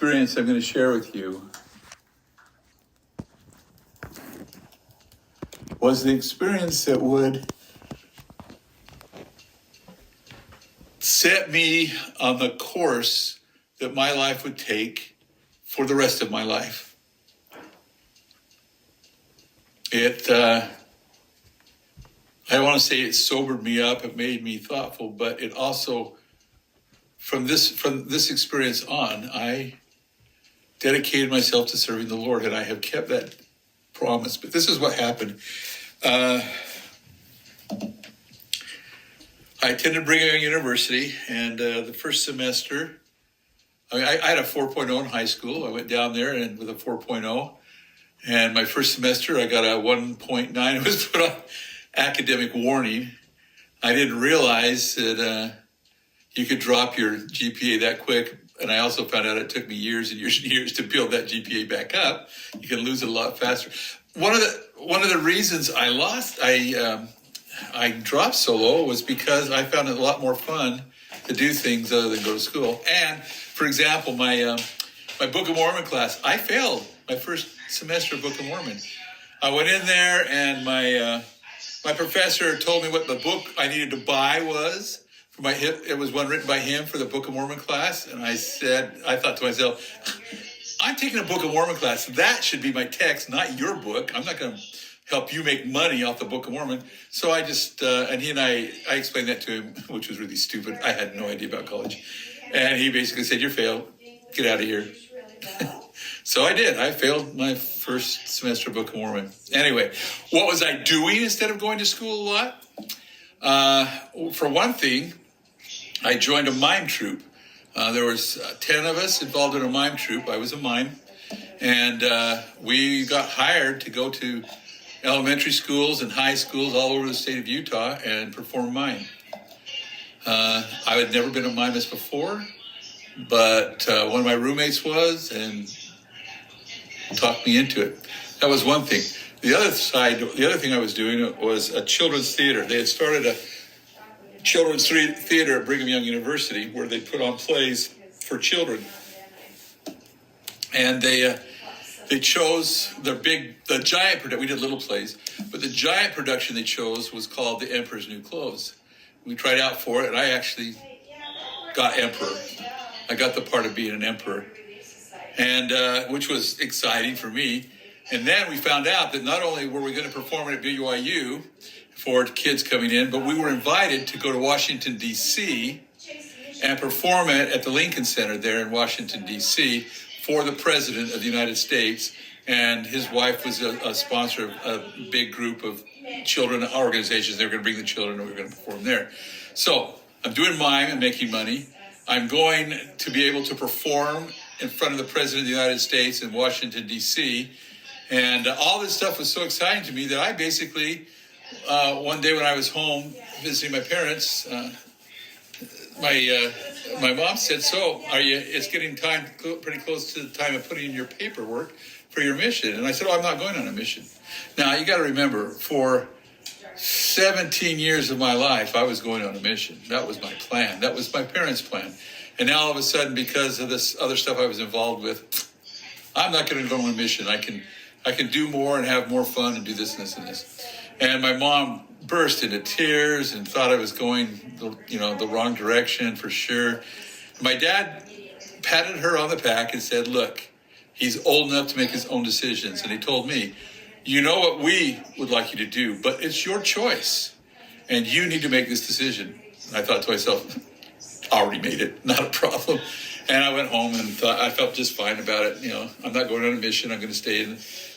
experience I'm going to share with you was the experience that would set me on the course that my life would take for the rest of my life. I don't want to say it sobered me up, it made me thoughtful, but it also, from this experience on, I dedicated myself to serving the Lord, and I have kept that promise. But this is what happened. I attended Brigham Young University, and the first semester, I had a 4.0 in high school. I went down there and with a 4.0, and my first semester I got a 1.9. It was put on academic warning. I didn't realize that you could drop your GPA that quick, and I also found out it took me years and years and years to build that GPA back up. You can lose it a lot faster. One of the reasons I dropped so low was because I found it a lot more fun to do things other than go to school. And for example, my Book of Mormon class, I failed my first semester of Book of Mormon. I went in there, and my professor told me what the book I needed to buy was. It was one written by him for the Book of Mormon class, and I thought to myself, I'm taking a Book of Mormon class. That should be my text, not your book. I'm not going to help you make money off the Book of Mormon. So I just, and he and I explained that to him, which was really stupid. I had no idea about college. And he basically said, you're failed. Get out of here. So I did. I failed my first semester of Book of Mormon. Anyway, what was I doing instead of going to school a lot? For one thing, I joined a mime troupe. There was 10 of us involved in a mime troupe. I was a mime. And we got hired to go to elementary schools and high schools all over the state of Utah and perform mime. I had never been a mimist before, but one of my roommates was and talked me into it. That was one thing. The other thing I was doing was a children's theater. They had started a children's theater at Brigham Young University where they put on plays for children. And they chose the giant production. We did little plays, but the giant production they chose was called The Emperor's New Clothes. We tried out for it, and I actually got emperor. I got the part of being an emperor, and which was exciting for me. And then we found out that not only were we going to perform it at BYU for kids coming in, but we were invited to go to Washington, D.C. and perform it at the Lincoln Center there in Washington, D.C. for the President of the United States. And his wife was a sponsor of a big group of children organizations. They were going to bring the children and we were going to perform there. So I'm doing mime and making money. I'm going to be able to perform in front of the President of the United States in Washington, D.C. And all this stuff was so exciting to me that I basically, one day when I was home visiting my parents, my mom said, so it's getting pretty close to the time of putting in your paperwork for your mission. And I said, I'm not going on a mission. Now, you got to remember, for 17 years of my life, I was going on a mission. That was my plan. That was my parents' plan. And now all of a sudden, because of this other stuff I was involved with, I'm not going to go on a mission. I can do more and have more fun and do this and this and this. And my mom burst into tears and thought I was going the wrong direction for sure. My dad patted her on the back and said, look, he's old enough to make his own decisions. And he told me, you know what we would like you to do, but it's your choice. And you need to make this decision. And I thought to myself, I already made it, not a problem. And I went home and thought I felt just fine about it. I'm not going on a mission. I'm going to stay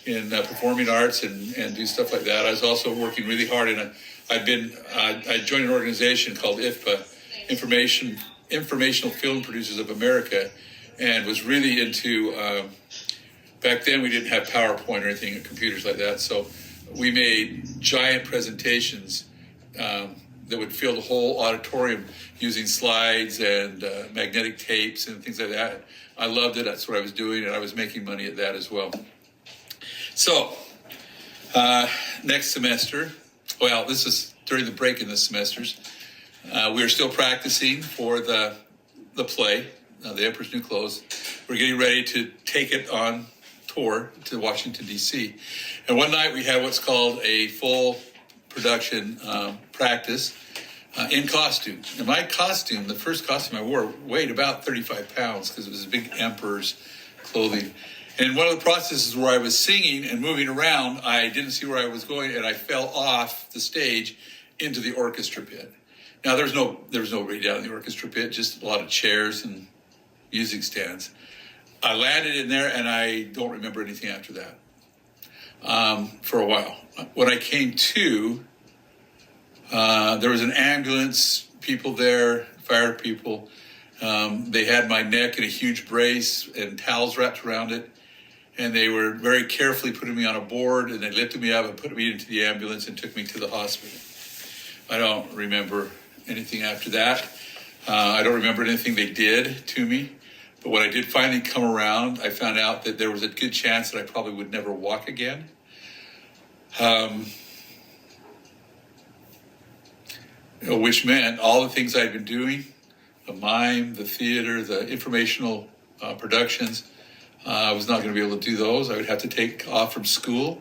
in performing arts and do stuff like that. I was also working really hard I joined an organization called IFPA, Informational Film Producers of America, and was really into, back then we didn't have PowerPoint or anything, computers like that, so we made giant presentations that would fill the whole auditorium using slides and magnetic tapes and things like that. I loved it. That's what I was doing, and I was making money at that as well. So, next semester, well, this is during the break in the semesters, we were still practicing for the play, the Emperor's New Clothes. We're getting ready to take it on tour to Washington, D.C. And one night we had what's called a full production practice in costume. And my costume, the first costume I wore, weighed about 35 pounds because it was a big Emperor's clothing. And one of the processes where I was singing and moving around, I didn't see where I was going, and I fell off the stage into the orchestra pit. Now, there was nobody down in the orchestra pit, just a lot of chairs and music stands. I landed in there, and I don't remember anything after that for a while. When I came to, there was an ambulance, people there, fire people. They had my neck in a huge brace and towels wrapped around it. And they were very carefully putting me on a board, and they lifted me up and put me into the ambulance and took me to the hospital. I don't remember anything after that. I don't remember anything they did to me. But when I did finally come around, I found out that there was a good chance that I probably would never walk again. Which meant all the things I'd been doing, the mime, the theater, the informational productions, I was not going to be able to do those. I would have to take off from school,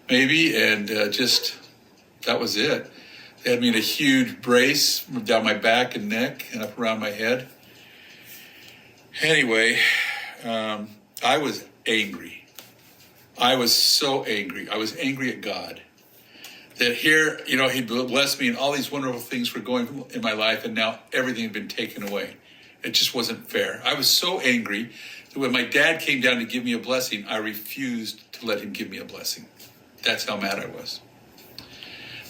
maybe, and that was it. They had me in a huge brace down my back and neck and up around my head. Anyway, I was angry. I was so angry. I was angry at God. That here, He blessed me and all these wonderful things were going in my life, and now everything had been taken away. It just wasn't fair. I was so angry that when my dad came down to give me a blessing, I refused to let him give me a blessing. That's how mad I was.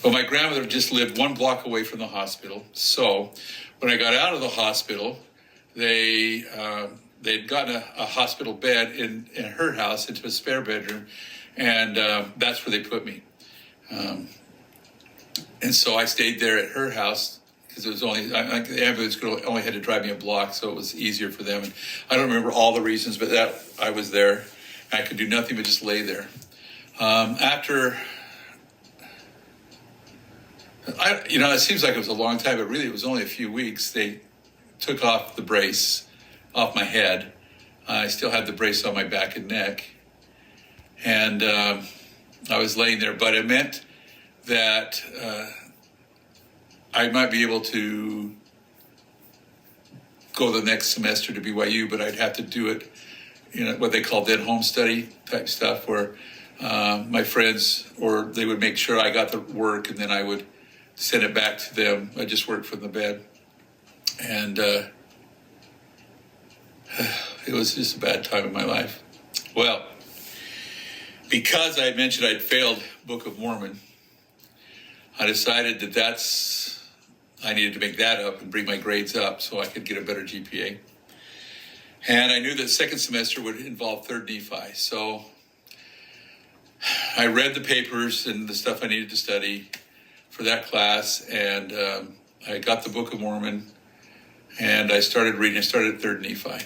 But my grandmother just lived 1 block away from the hospital. So when I got out of the hospital, they'd gotten a hospital bed in her house into a spare bedroom, and that's where they put me. And so I stayed there at her house because it was the ambulance only had to drive me a block, so it was easier for them. And I don't remember all the reasons, but that I was there. I could do nothing but just lay there. It seems like it was a long time, but really it was only a few weeks. They took off the brace off my head. I still had the brace on my back and neck. And I was laying there, but it meant that I might be able to go the next semester to BYU, but I'd have to do it, what they call then home study type stuff, where my friends, or they would make sure I got the work and then I would send it back to them. I just worked from the bed. And it was just a bad time in my life. Well, because I mentioned I'd failed Book of Mormon, I decided that I needed to make that up and bring my grades up so I could get a better GPA. And I knew that second semester would involve 3rd Nephi. So I read the papers and the stuff I needed to study for that class, and I got the Book of Mormon, and I started reading. I started at 3rd Nephi.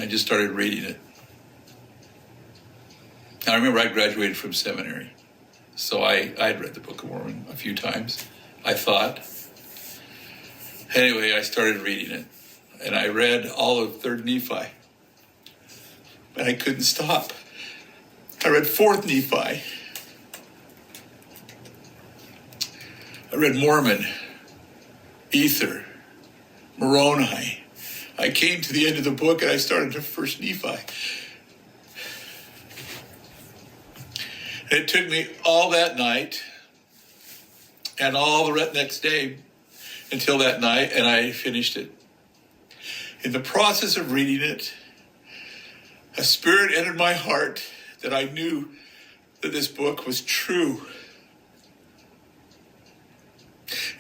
I just started reading it. I remember I graduated from seminary, so I'd read the Book of Mormon a few times, I thought. Anyway, I started reading it, and I read all of 3rd Nephi, and I couldn't stop. I read 4th Nephi. I read Mormon, Ether, Moroni. I came to the end of the book, and I started to 1st Nephi. It took me all that night and all the next day until that night, and I finished it. In the process of reading it, a spirit entered my heart that I knew that this book was true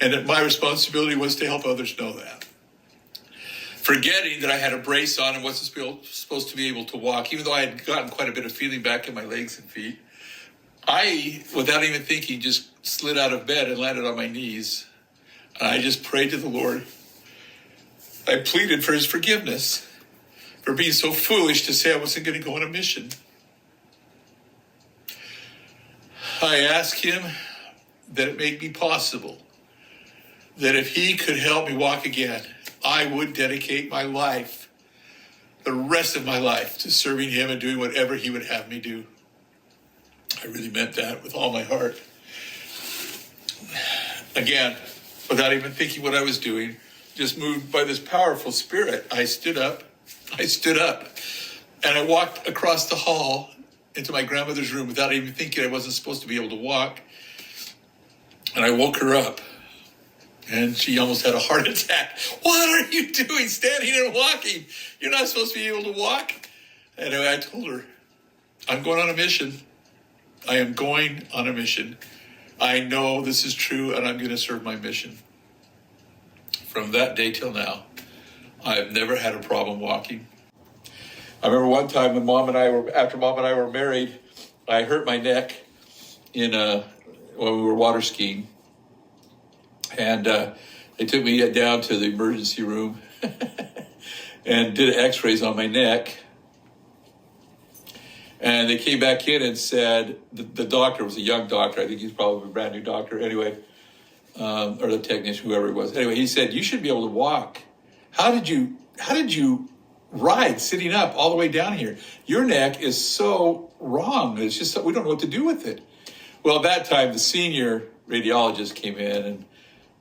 and that my responsibility was to help others know that. Forgetting that I had a brace on and wasn't supposed to be able to walk, even though I had gotten quite a bit of feeling back in my legs and feet, I, without even thinking, just slid out of bed and landed on my knees. And I just prayed to the Lord. I pleaded for his forgiveness for being so foolish to say I wasn't going to go on a mission. I asked him that it may be possible that if he could help me walk again, I would dedicate my life the rest of my life to serving him and doing whatever he would have me do. I really meant that with all my heart. Again, without even thinking what I was doing, just moved by this powerful spirit, I stood up, and I walked across the hall into my grandmother's room without even thinking I wasn't supposed to be able to walk. And I woke her up, and she almost had a heart attack. What are you doing, standing and walking? You're not supposed to be able to walk. Anyway, I told her, I'm going on a mission. I am going on a mission. I know this is true, and I'm going to serve my mission. From that day till now, I have never had a problem walking. I remember one time when after Mom and I were married, I hurt my neck when we were water skiing. And they took me down to the emergency room and did x-rays on my neck. And they came back in and said, the doctor was a young doctor. I think he's probably a brand new doctor anyway, or the technician, whoever it was. Anyway, he said, you should be able to walk. How did you ride sitting up all the way down here? Your neck is so wrong. It's just, we don't know what to do with it. Well, at that time, the senior radiologist came in and,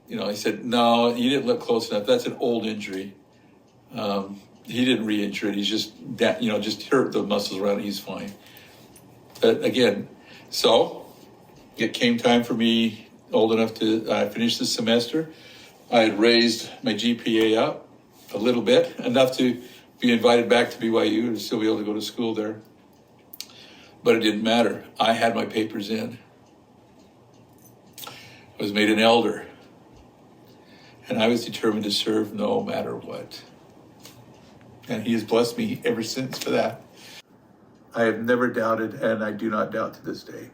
he said, no, you didn't look close enough. That's an old injury. He didn't re-injure it. He's just just hurt the muscles around it. He's fine. But again, so it came time for me, old enough to finish the semester. I had raised my GPA up a little bit, enough to be invited back to BYU and still be able to go to school there. But it didn't matter. I had my papers in. I was made an elder. And I was determined to serve no matter what. And he has blessed me ever since for that. I have never doubted, and I do not doubt to this day.